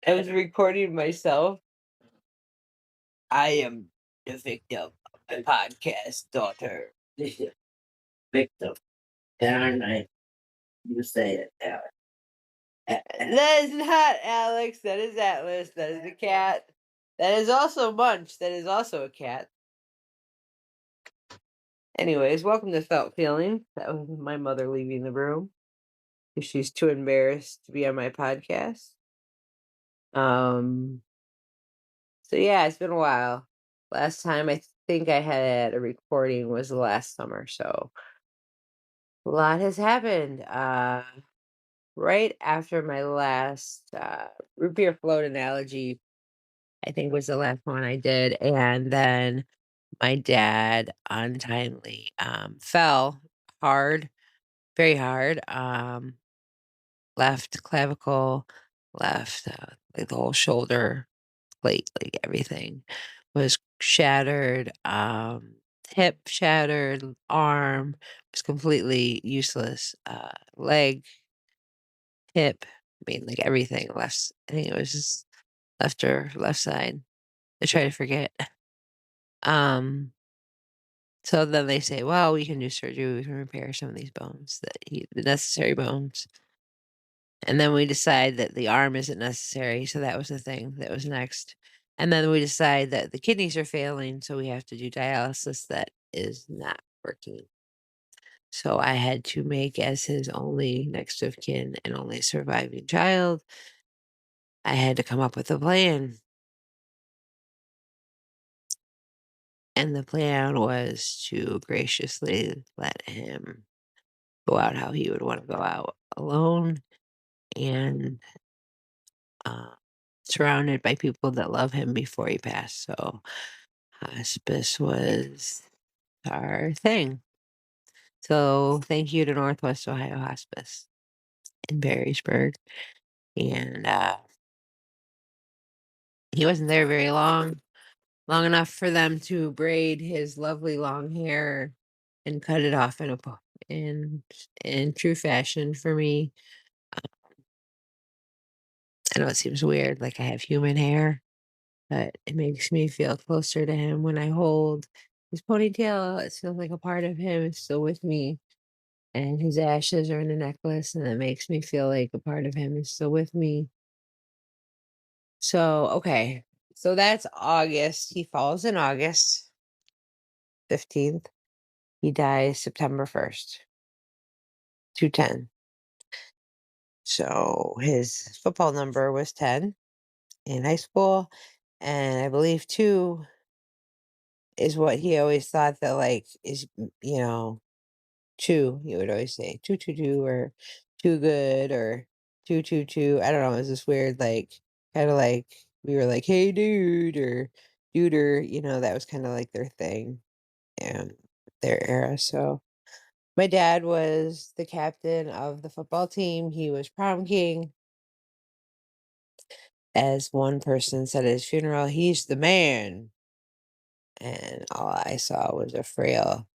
I was recording myself. I am the victim of my podcast daughter. Victim. Darn right. You say it, Alex. That is not Alex. That is Atlas. That is a cat. That is also Munch. That is also a cat. Anyways, welcome to Felt Feeling. That was my mother leaving the room if she's too embarrassed to be on my podcast. Um, so yeah, it's been a while. Last time I think I had a recording was last summer, so a lot has happened. Right after my last root beer float analogy, I think was the last one I did, and then my dad untimely fell hard, very hard. Left clavicle, left like the whole shoulder plate, like everything was shattered. Hip shattered, arm was completely useless. Leg, hip, I mean, like everything. Left, I think it was just left side. I try to forget. Um, so then they say, well, we can do surgery. We can repair some of these bones the necessary bones. And then we decide that the arm isn't necessary, so that was the thing that was next. And then we decide that the kidneys are failing, so we have to do dialysis that is not working. So I had to make, as his only next of kin and only surviving child, I had to come up with a plan. And the plan was to graciously let him go out how he would want to go out alone and uh, surrounded by people that love him before he passed. So hospice was our thing. So thank you to Northwest Ohio Hospice in Barrysburg. And he wasn't there very long enough for them to braid his lovely long hair and cut it off in true fashion for me. I know it seems weird, like I have human hair, but it makes me feel closer to him when I hold his ponytail. It feels like a part of him is still with me. And his ashes are in a necklace, and it makes me feel like a part of him is still with me. So, okay. So that's August. He falls in August 15th. He dies September 1st, 210. So his football number was 10 in high school. And I believe 2 is what he always thought that, like, is, 2, he would always say, 222 or too good or 222. I don't know. It was this weird, like, kind of like we were like, hey, dude, or duder, that was kind of like their thing and their era. So my dad was the captain of the football team. He was prom king. As one person said at his funeral, he's the man. And all I saw was a frail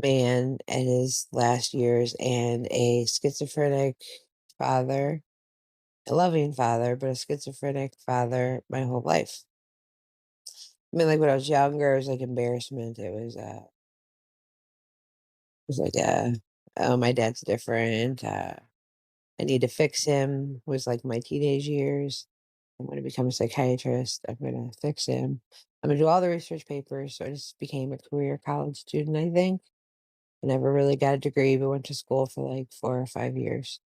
man at his last years and a schizophrenic father, a loving father, but a schizophrenic father my whole life. I mean, like when I was younger, it was like embarrassment. It was like, oh, my dad's different. I need to fix him. Was like my teenage years. I'm going to become a psychiatrist. I'm going to fix him. I'm going to do all the research papers. So I just became a career college student, I think. I never really got a degree, but went to school for like 4 or 5 years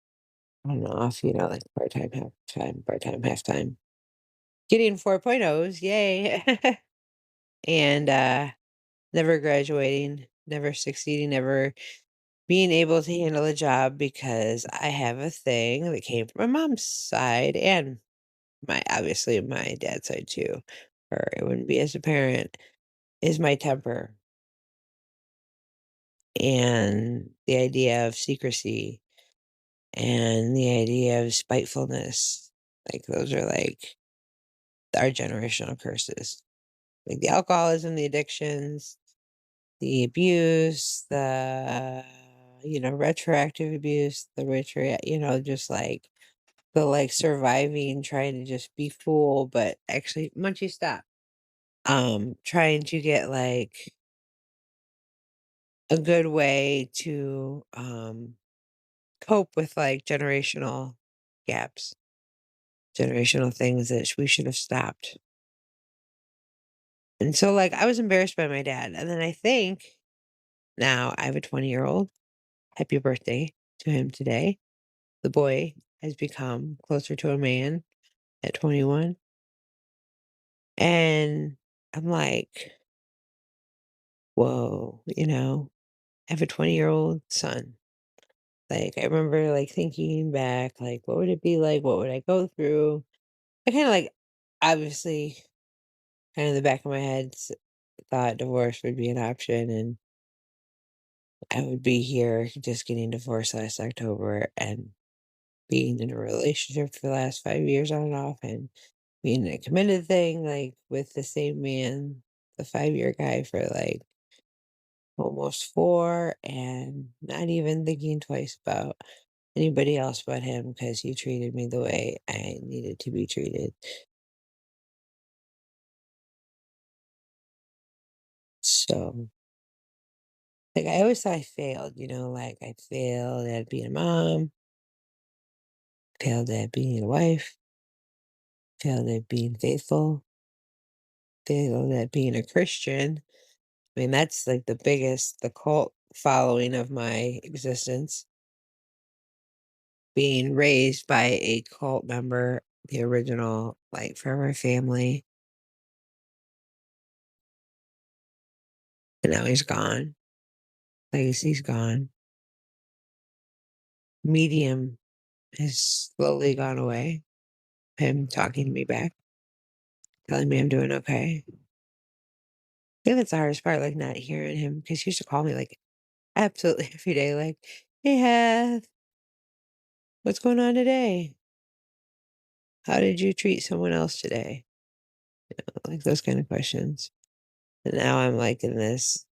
on and off, like part-time, half-time, part-time, half-time. Getting 4.0s, yay. And never graduating, never succeeding, never being able to handle a job because I have a thing that came from my mom's side and obviously my dad's side too, or it wouldn't be as a parent, is my temper and the idea of secrecy and the idea of spitefulness. Like those are like our generational curses. Like the alcoholism, the addictions, the abuse, the retroactive abuse, just like the, like, surviving, trying to just be cool, but actually Munchie, stop. Trying to get, like, a good way to, cope with, like, generational gaps, generational things that we should have stopped. And so, like, I was embarrassed by my dad, and then I think now I have a 20-year-old. Happy birthday to him today. The boy has become closer to a man at 21, and I'm like, "Whoa," I have a 20-year-old son. Like, I remember, like, thinking back, like, what would it be like? What would I go through? I kinda, like, obviously, kinda in the back of my head thought divorce would be an option, and I would be here just getting divorced last October and being in a relationship for the last 5 years on and off and being in a committed thing, like, with the same man, the 5-year guy for, like, almost 4, and not even thinking twice about anybody else but him because he treated me the way I needed to be treated. So, like, I always thought I failed, like, I failed at being a mom, failed at being a wife, failed at being faithful, failed at being a Christian. I mean, that's, like, the cult following of my existence, being raised by a cult member, the original, like, Forever Family, and now he's gone. Legacy's gone. Medium has slowly gone away. Him talking to me back, telling me I'm doing okay. I think that's the hardest part, like, not hearing him because he used to call me, like, absolutely every day, like, "Hey, Hath, what's going on today? How did you treat someone else today?" Like, those kind of questions. And now I'm, like, in this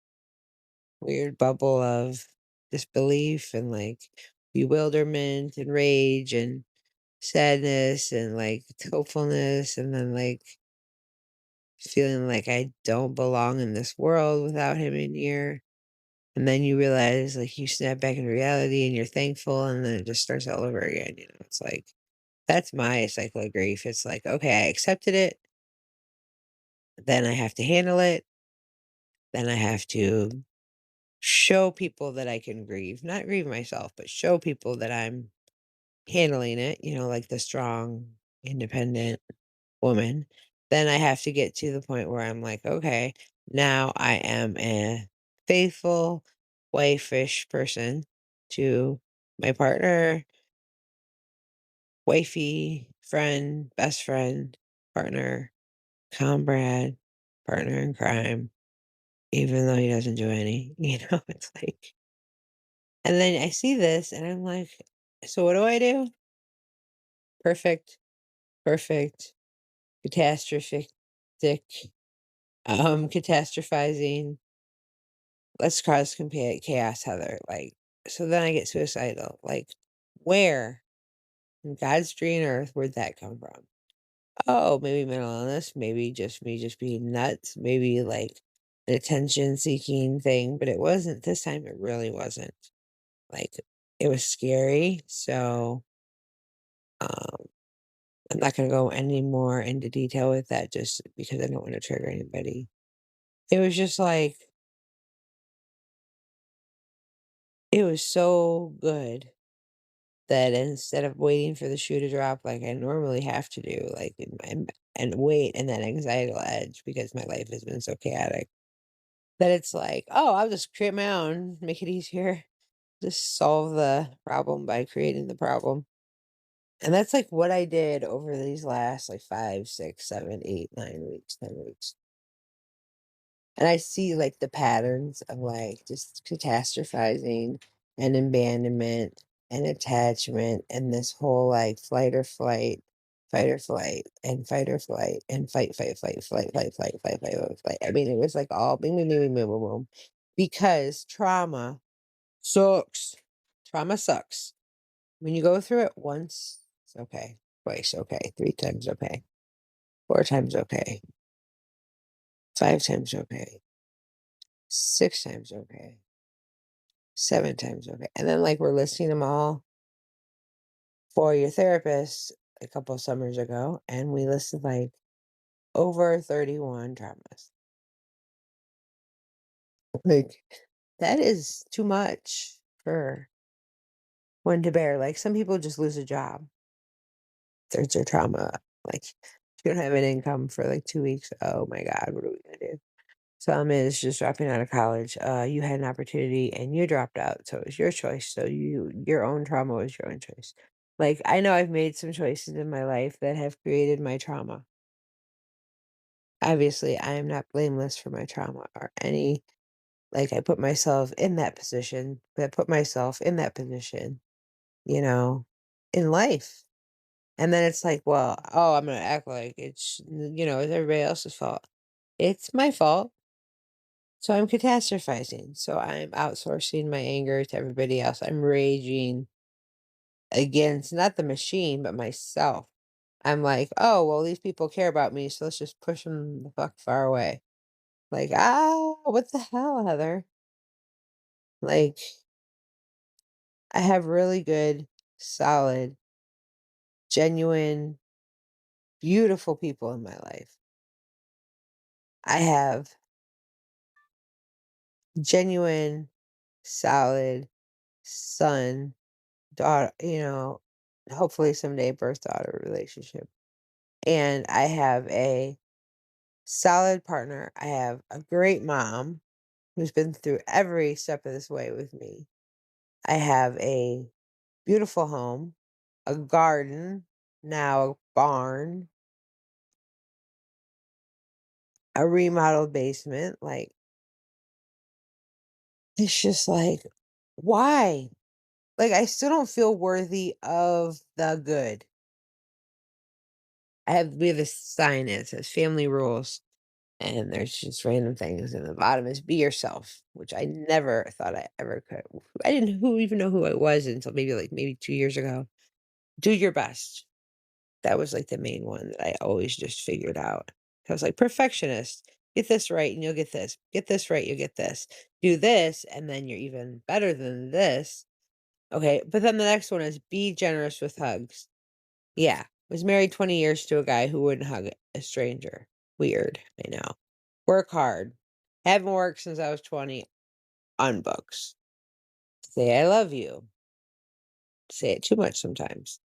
weird bubble of disbelief and, like, bewilderment and rage and sadness and, like, hopefulness, and then, like, feeling like I don't belong in this world without him in here. And then you realize, like, you snap back into reality and you're thankful, and then it just starts all over again. It's like, that's my cycle of grief. It's like, okay, I accepted it, then I have to handle it, then I have to show people that I can grieve, not grieve myself, but show people that I'm handling it, like the strong, independent woman. Then I have to get to the point where I'm like, okay, now I am a faithful, wife-ish person to my partner, wifey, friend, best friend, partner, comrade, partner in crime, even though he doesn't do any, it's like, and then I see this and I'm like, so what do I do? Perfect, perfect, catastrophic, catastrophizing. Let's cause chaos, Heather. Like, so then I get suicidal. Like, where in God's green earth where'd that come from? Oh, maybe mental illness, maybe just me just being nuts, maybe like an attention seeking thing, but it wasn't this time. It really wasn't. Like, it was scary. So, um, I'm not going to go any more into detail with that just because I don't want to trigger anybody. It was just like, it was so good that instead of waiting for the shoe to drop like I normally have to do, like, and wait and then anxiety will edge because my life has been so chaotic, that it's like, "Oh, I'll just create my own, make it easier, just solve the problem by creating the problem." And that's, like, what I did over these last, like, 5, 6, 7, 8, 9 weeks, 10 weeks. And I see, like, the patterns of, like, just catastrophizing and abandonment and attachment and this whole, like, fight or flight, and fight or flight, and fight. I mean, it was, like, all boom, boom, boom, boom, boom, boom, boom, because trauma sucks. Trauma sucks. When you go through it once, okay. Twice, okay. 3 times, okay. 4 times, okay. 5 times, okay. 6 times, okay. 7 times, okay. And then, like, we're listing them all for your therapist a couple summers ago, and we listed, like, over 31 traumas. Like, that is too much for one to bear. Like, some people just lose a job. There's their trauma. Like, if you don't have an income for, like, 2 weeks, oh my god, what are we gonna do? Some is just dropping out of college. You had an opportunity and you dropped out, so it was your choice. So your own trauma was your own choice. Like, I know I've made some choices in my life that have created my trauma. Obviously, I am not blameless for my trauma or any like I put myself in that position, but I put myself in that position, you know, in life. And then it's like, well, oh, I'm gonna act like it's everybody else's fault. It's my fault. So I'm catastrophizing. So I'm outsourcing my anger to everybody else. I'm raging against not the machine, but myself. I'm like, oh, well, these people care about me, so let's just push them the fuck far away. Like, what the hell, Heather? Like, I have really good, solid, genuine, beautiful people in my life. I have genuine, solid son, daughter, hopefully someday birth daughter relationship. And I have a solid partner. I have a great mom who's been through every step of this way with me. I have a beautiful home, a garden, now a barn, a remodeled basement. Like, it's just like, why? Like, I still don't feel worthy of the good. We have this sign that says family rules. And there's just random things, and the bottom is "Be yourself," which I never thought I ever could. I didn't who even know who I was until maybe 2 years ago. Do your best. That was, like, the main one that I always just figured out. I was like, "Perfectionist. Get this right, and you'll get this. Get this right, you'll get this. Do this, and then you're even better than this." Okay, but then the next one is be generous with hugs. Yeah, was married 20 years to a guy who wouldn't hug a stranger. Weird, I know. Work hard. Haven't worked since I was 20 on books. Say I love you. Say it too much sometimes.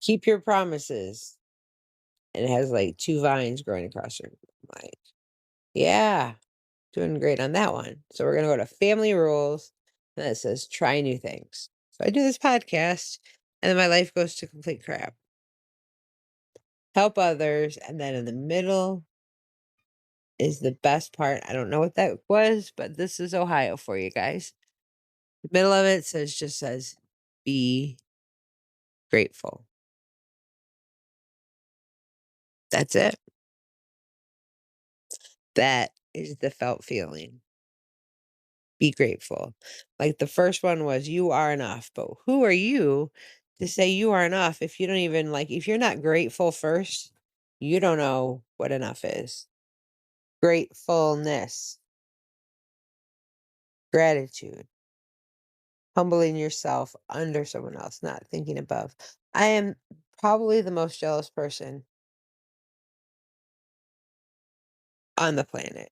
Keep your promises. And it has like 2 vines growing across her. I'm like, yeah, doing great on that one. So we're gonna go to family rules. And it says try new things. So I do this podcast, and then my life goes to complete crap. Help others, and then in the middle is the best part. I don't know what that was, but this is Ohio for you guys. The middle of it just says, "Be grateful." That's it. That is the felt feeling. Be grateful. Like, the first one was, "You are enough," but who are you to say you are enough if you don't even if you're not grateful first, you don't know what enough is. Gratefulness, gratitude, humbling yourself under someone else, not thinking above. I am probably the most jealous person on the planet,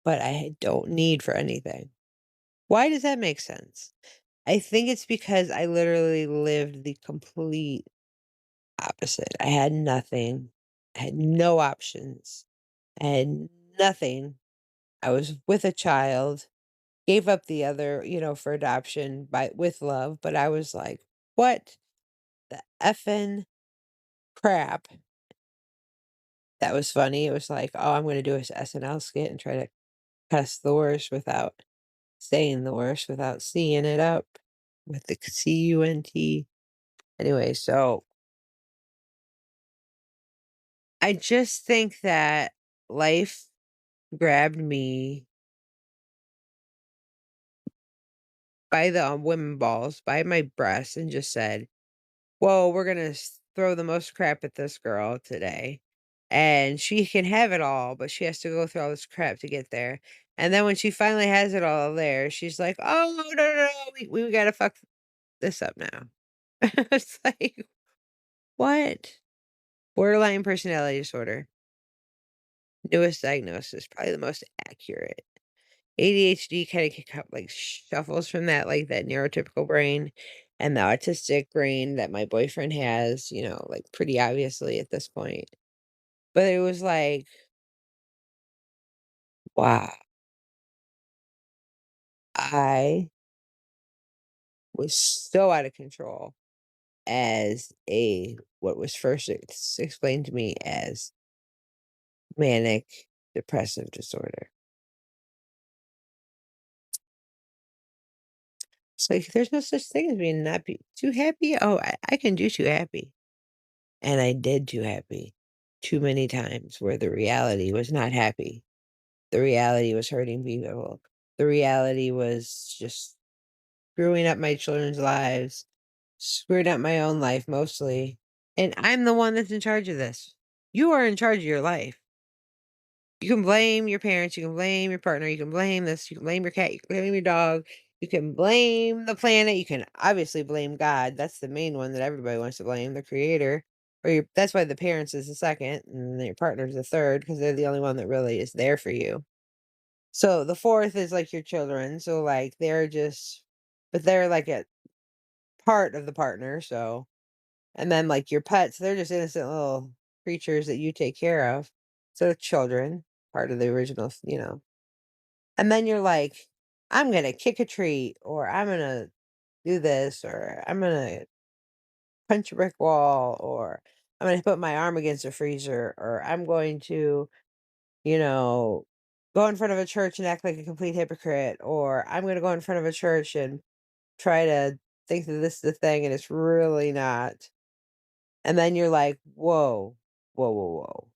but I don't need for anything. Why does that make sense? I think it's because I literally lived the complete opposite. I had nothing. I had no options. I had nothing. I was with a child, gave up the other, for adoption by with love, but I was like, "What the effing crap?" That was funny. It was like, "Oh, I'm gonna do a SNL skit and try to cuss the worst without saying the worst, without seeing it up with the CUNT." Anyway, so I just think that life grabbed me by the women balls, by my breasts, and just said, "Whoa, we're gonna throw the most crap at this girl today, and she can have it all, but she has to go through all this crap to get there, and then when she finally has it all there, she's like, "Oh, no, no, no, we gotta fuck this up now." It's like, "What?" Borderline personality disorder. Newest diagnosis, probably the most accurate. ADHD kinda like, shuffles from that, like, that neurotypical brain and the autistic brain that my boyfriend has, like, pretty obviously at this point. But it was like, wow, I was so out of control as a what was first explained to me as manic depressive disorder. It's like, there's no such thing as being not be too happy. Oh, I can do too happy. And I did too happy too many times where the reality was not happy. The reality was hurting people. The reality was just screwing up my children's lives, screwing up my own life mostly. And I'm the one that's in charge of this. You are in charge of your life. You can blame your parents, you can blame your partner, you can blame this, you can blame your cat, you can blame your dog, you can blame the planet, you can obviously blame God. That's the main one that everybody wants to blame, the creator. Or your that's why the parents is the second, and then your partner's the third, because they're the only one that really is there for you. So the fourth is like your children. So like they're like a part of the partner. So and then like your pets, they're just innocent little creatures that you take care of. So children, part of the original. And then you're like, I'm gonna kick a tree, or I'm gonna do this, or I'm gonna punch a brick wall, or I'm gonna put my arm against a freezer, or I'm going to, you know, go in front of a church and act like a complete hypocrite, or I'm gonna go in front of a church and try to think that this is the thing and it's really not. And then you're like, whoa, whoa, whoa, whoa.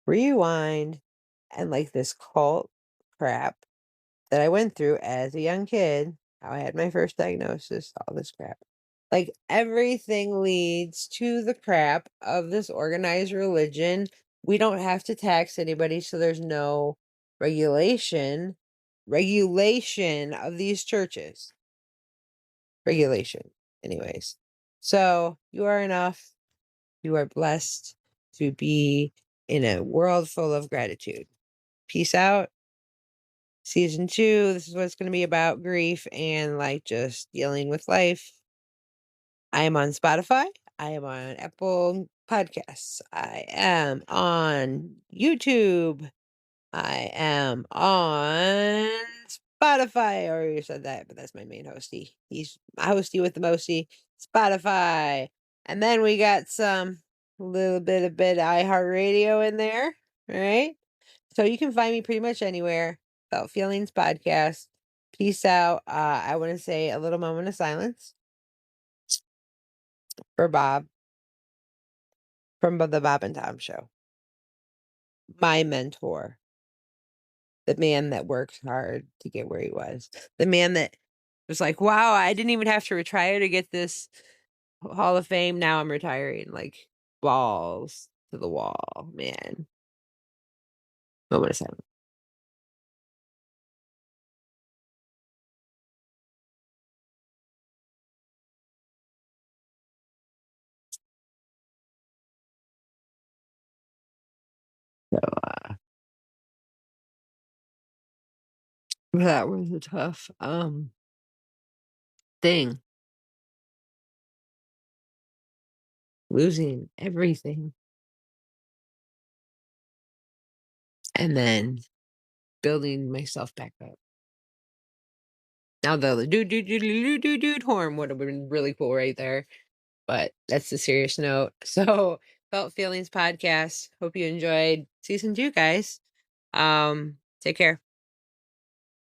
Rewind. And like this cult crap that I went through as a young kid, how I had my first diagnosis, all this crap. Like everything leads to the crap of this organized religion. We don't have to tax anybody, so there's no regulation. Regulation of these churches. Regulation. Anyways. So you are enough. You are blessed to be in a world full of gratitude. Peace out. Season 2, this is what it's gonna be about, grief and, like, just dealing with life. I am on Spotify. I am on Apple Podcasts. I am on YouTube. I am on Spotify. I already said that, but that's my main hosty. He's my hosty with the mosty. Spotify. And then we got some little bit iHeartRadio in there, right? So you can find me pretty much anywhere. Felt Feelings Podcast. Peace out. I want to say a little moment of silence for Bob from the Bob and Tom Show. My mentor, the man that worked hard to get where he was, the man that was like, wow, I didn't even have to retire to get this Hall of Fame. Now I'm retiring. Like, balls to the wall, man. Moment of silence. So, that was a tough thing, losing everything and then building myself back up. Now the "doo doo doo doo doo doo" horn would have been really cool right there, but that's the serious note. So, Felt Feelings Podcast. Hope you enjoyed season 2, guys. Take care.